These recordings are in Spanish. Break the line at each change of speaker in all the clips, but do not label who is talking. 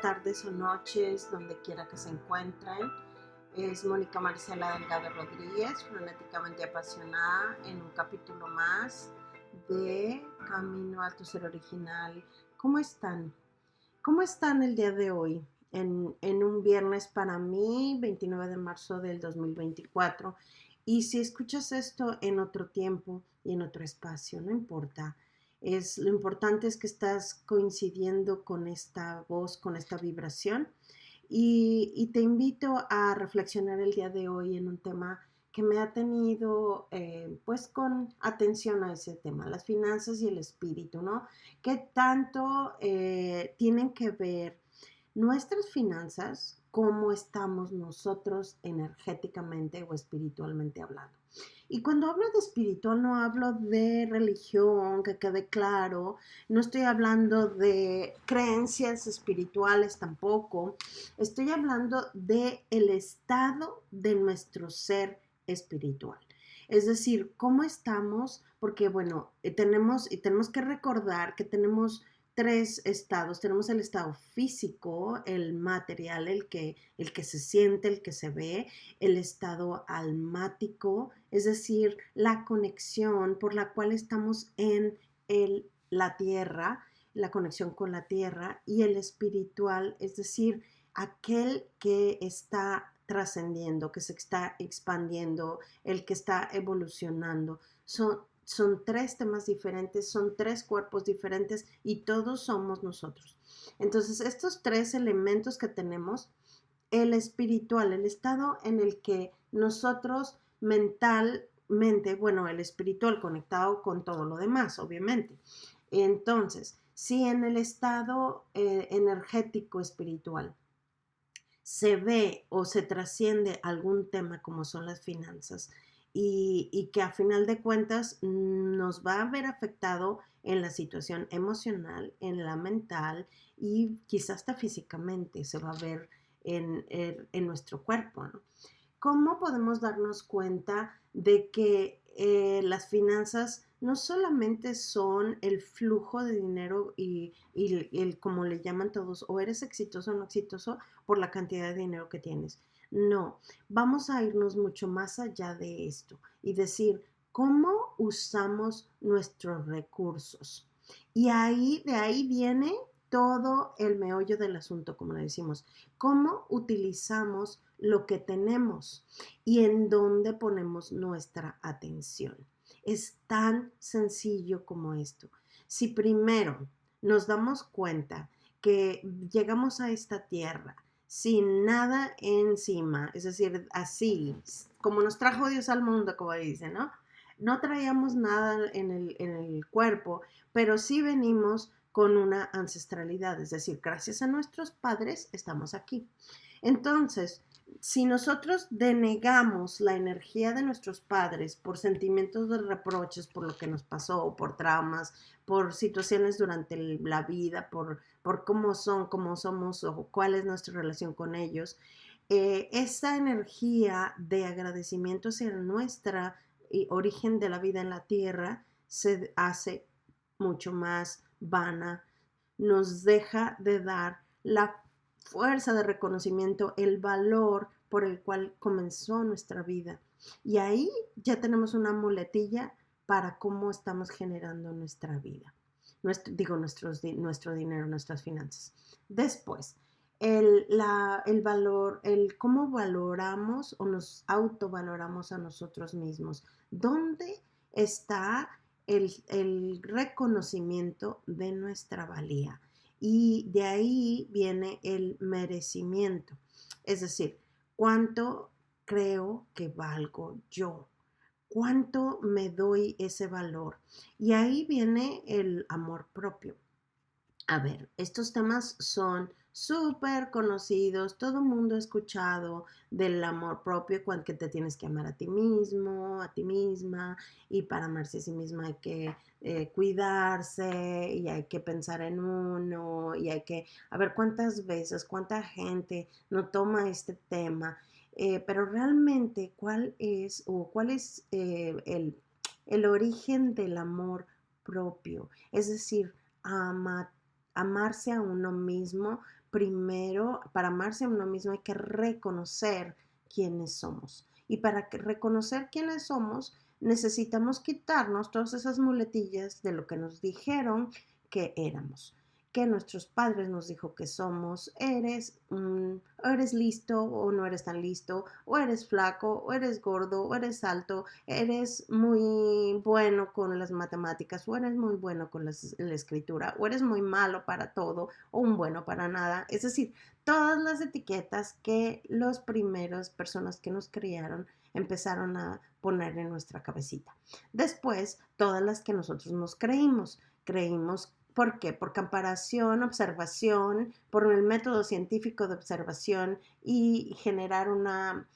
tardes o noches, donde quiera que se encuentren. Es Mónica Marcela Delgado Rodríguez, frenéticamente apasionada, en un capítulo más de Camino a tu Ser Original. ¿Cómo están? ¿Cómo están el día de hoy? En un viernes para mí, 29 de marzo del 2024. Y si escuchas esto en otro tiempo y en otro espacio, no importa. Lo importante es que estás coincidiendo con esta voz, con esta vibración. Y te invito a reflexionar el día de hoy en un tema que me ha tenido pues con atención a ese tema, las finanzas y el espíritu, ¿no? ¿Qué tanto tienen que ver nuestras finanzas, cómo estamos nosotros energéticamente o espiritualmente hablando? Y cuando hablo de espiritual no hablo de religión, que quede claro, no estoy hablando de creencias espirituales tampoco, estoy hablando de el estado de nuestro ser espiritual. Es decir, cómo estamos, porque bueno, tenemos que recordar que tenemos tres estados. Tenemos el estado físico, el material, el que se siente, el que se ve, el estado almático, es decir, la conexión por la cual estamos en la tierra, la conexión con la tierra, y el espiritual, es decir, aquel que está trascendiendo, que se está expandiendo, el que está evolucionando. Son tres temas diferentes, son tres cuerpos diferentes y todos somos nosotros. Entonces, estos tres elementos que tenemos, el espiritual, el estado en el que nosotros mentalmente, bueno, el espiritual conectado con todo lo demás, obviamente. Entonces, si en el estado energético espiritual se ve o se trasciende algún tema como son las finanzas y que a final de cuentas nos va a ver afectado en la situación emocional, en la mental y quizás hasta físicamente se va a ver en nuestro cuerpo, ¿no? ¿Cómo podemos darnos cuenta de que las finanzas no solamente son el flujo de dinero y como le llaman todos, o eres exitoso o no exitoso por la cantidad de dinero que tienes? No, vamos a irnos mucho más allá de esto y decir, ¿cómo usamos nuestros recursos? Y de ahí viene todo el meollo del asunto, como le decimos. ¿Cómo utilizamos lo que tenemos y en dónde ponemos nuestra atención? Es tan sencillo como esto. Si primero nos damos cuenta que llegamos a esta tierra sin nada encima, es decir, así, como nos trajo Dios al mundo, como dicen, ¿no? No traíamos nada en el cuerpo, pero sí venimos con una ancestralidad, es decir, gracias a nuestros padres estamos aquí. Entonces, si nosotros denegamos la energía de nuestros padres por sentimientos de reproches, por lo que nos pasó, por traumas, por situaciones durante la vida, por cómo son, cómo somos o cuál es nuestra relación con ellos, esa energía de agradecimiento hacia nuestra origen de la vida en la tierra se hace mucho más vana, nos deja de dar la fuerza de reconocimiento, el valor por el cual comenzó nuestra vida. Y ahí ya tenemos una muletilla para cómo estamos generando nuestra vida. Nuestro dinero, nuestras finanzas. Después, el valor, el cómo valoramos o nos autovaloramos a nosotros mismos. ¿Dónde está el reconocimiento de nuestra valía? Y de ahí viene el merecimiento. Es decir, ¿cuánto creo que valgo yo? ¿Cuánto me doy ese valor? Y ahí viene el amor propio. A ver, estos temas son súper conocidos, todo el mundo ha escuchado del amor propio, que te tienes que amar a ti mismo, a ti misma, y para amarse a sí misma hay que cuidarse y hay que pensar en uno y hay que, a ver cuántas veces, cuánta gente no toma este tema, pero realmente cuál es el origen del amor propio, es decir, amarse a uno mismo primero, para amarse a uno mismo hay que reconocer quiénes somos. Y para reconocer quiénes somos, necesitamos quitarnos todas esas muletillas de lo que nos dijeron que éramos, que nuestros padres nos dijo que somos. O eres listo o no eres tan listo, o eres flaco o eres gordo o eres alto, eres muy bueno con las matemáticas o eres muy bueno con la escritura, o eres muy malo para todo o un bueno para nada. Es decir, todas las etiquetas que los primeros personas que nos criaron empezaron a poner en nuestra cabecita. Después, todas las que nosotros nos creímos. ¿Por qué? Por comparación, observación, por el método científico de observación y generar una,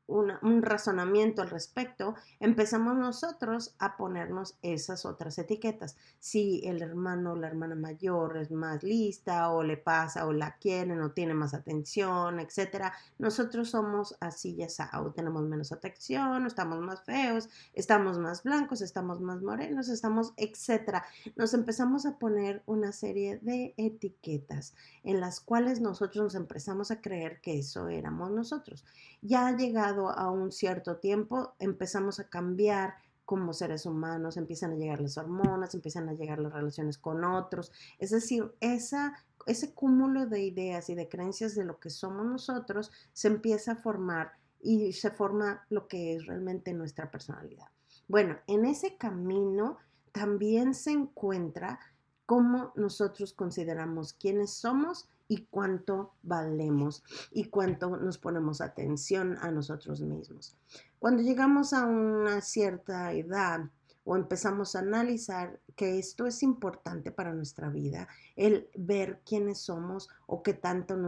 un razonamiento al respecto, empezamos nosotros a ponernos esas otras etiquetas. Si el hermano o la hermana mayor es más lista o le pasa o la quieren o tiene más atención, etcétera, nosotros somos así ya o tenemos menos atención, estamos más feos, estamos más blancos, estamos más morenos, estamos, etcétera. Nos empezamos a poner una serie de etiquetas en las cuales nosotros nos empezamos a creer que eso éramos nosotros. Ya llegado a un cierto tiempo, empezamos a cambiar como seres humanos, empiezan a llegar las hormonas, empiezan a llegar las relaciones con otros. Es decir, ese cúmulo de ideas y de creencias de lo que somos nosotros se empieza a formar y se forma lo que es realmente nuestra personalidad. Bueno, en ese camino también se encuentra cómo nosotros consideramos quiénes somos y cuánto valemos y cuánto nos ponemos atención a nosotros mismos. Cuando llegamos a una cierta edad o empezamos a analizar que esto es importante para nuestra vida, el ver quiénes somos o qué tanto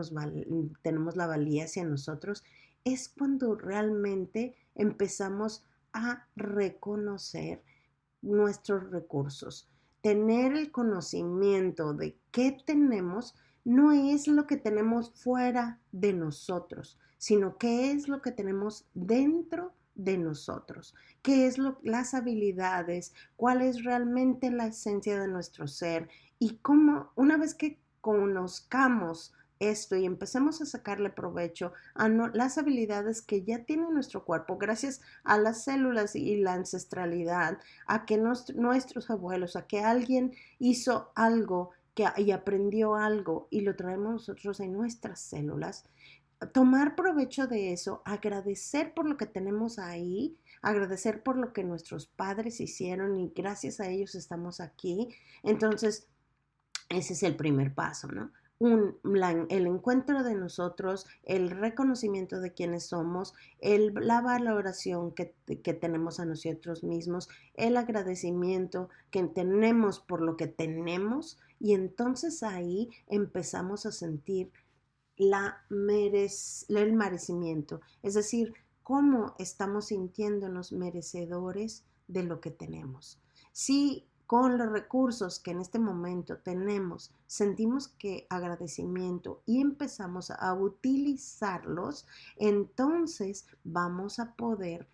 tenemos la valía hacia nosotros, es cuando realmente empezamos a reconocer nuestros recursos. Tener el conocimiento de qué tenemos no es lo que tenemos fuera de nosotros, sino qué es lo que tenemos dentro de nosotros, qué es las habilidades, cuál es realmente la esencia de nuestro ser y cómo una vez que conozcamos esto y empecemos a sacarle provecho a las habilidades que ya tiene nuestro cuerpo gracias a las células y la ancestralidad, a que nuestros abuelos, a que alguien hizo algo y aprendió algo y lo traemos nosotros en nuestras células, tomar provecho de eso, agradecer por lo que tenemos ahí, agradecer por lo que nuestros padres hicieron y gracias a ellos estamos aquí. Entonces, ese es el primer paso, ¿no? El encuentro de nosotros, el reconocimiento de quiénes somos, la valoración que tenemos a nosotros mismos, el agradecimiento que tenemos por lo que tenemos y entonces ahí empezamos a sentir el merecimiento, es decir, cómo estamos sintiéndonos merecedores de lo que tenemos. Si con los recursos que en este momento tenemos sentimos que agradecimiento y empezamos a utilizarlos, entonces vamos a poder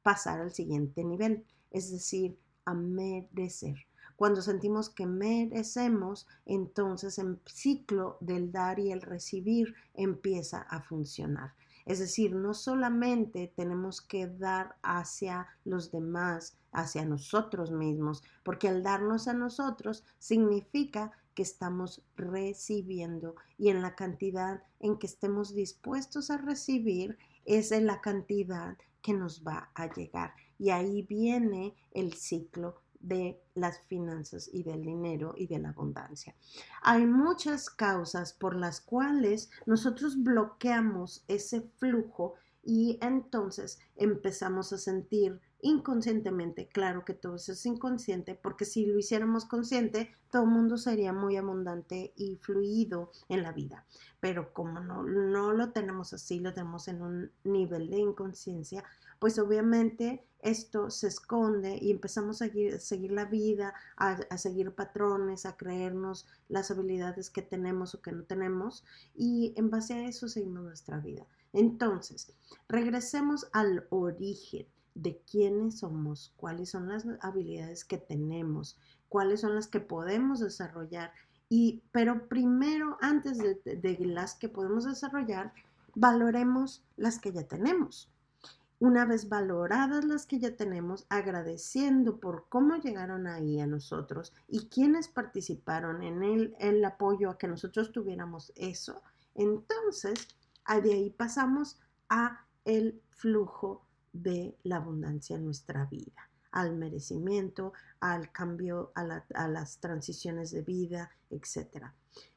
pasar al siguiente nivel, es decir, a merecer. Cuando sentimos que merecemos, entonces el ciclo del dar y el recibir empieza a funcionar. Es decir, no solamente tenemos que dar hacia los demás, hacia nosotros mismos, porque al darnos a nosotros significa que estamos recibiendo y en la cantidad en que estemos dispuestos a recibir es en la cantidad que nos va a llegar. Y ahí viene el ciclo de las finanzas y del dinero y de la abundancia. Hay muchas causas por las cuales nosotros bloqueamos ese flujo y entonces empezamos a sentir inconscientemente, claro que todo eso es inconsciente, porque si lo hiciéramos consciente, todo el mundo sería muy abundante y fluido en la vida. Pero como no lo tenemos así, lo tenemos en un nivel de inconsciencia, pues obviamente esto se esconde y empezamos a seguir la vida, a seguir patrones, a creernos las habilidades que tenemos o que no tenemos y en base a eso seguimos nuestra vida. Entonces, regresemos al origen de quiénes somos, cuáles son las habilidades que tenemos, cuáles son las que podemos desarrollar Pero primero, antes de las que podemos desarrollar, valoremos las que ya tenemos. Una vez valoradas las que ya tenemos, agradeciendo por cómo llegaron ahí a nosotros y quienes participaron en el apoyo a que nosotros tuviéramos eso, entonces de ahí pasamos a el flujo de la abundancia en nuestra vida, al merecimiento, al cambio, a las transiciones de vida, etc.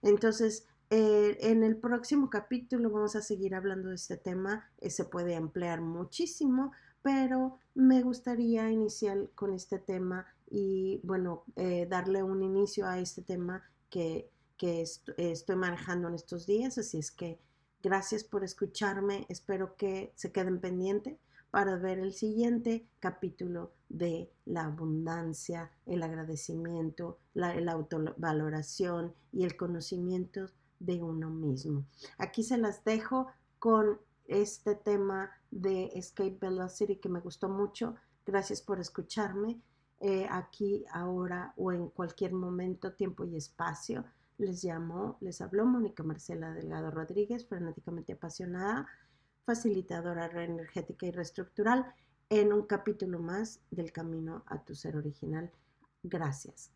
Entonces, en el próximo capítulo vamos a seguir hablando de este tema. Se puede ampliar muchísimo, pero me gustaría iniciar con este tema y, bueno, darle un inicio a este tema que estoy manejando en estos días. Así es que gracias por escucharme. Espero que se queden pendientes para ver el siguiente capítulo de la abundancia, el agradecimiento, la autovaloración y el conocimiento de uno mismo. Aquí se las dejo con este tema de Escape Velocity que me gustó mucho. Gracias por escucharme. Aquí, ahora o en cualquier momento, tiempo y espacio. Les habló Mónica Marcela Delgado Rodríguez, frenéticamente apasionada, facilitadora energética y reestructural, en un capítulo más del camino a tu ser original. Gracias.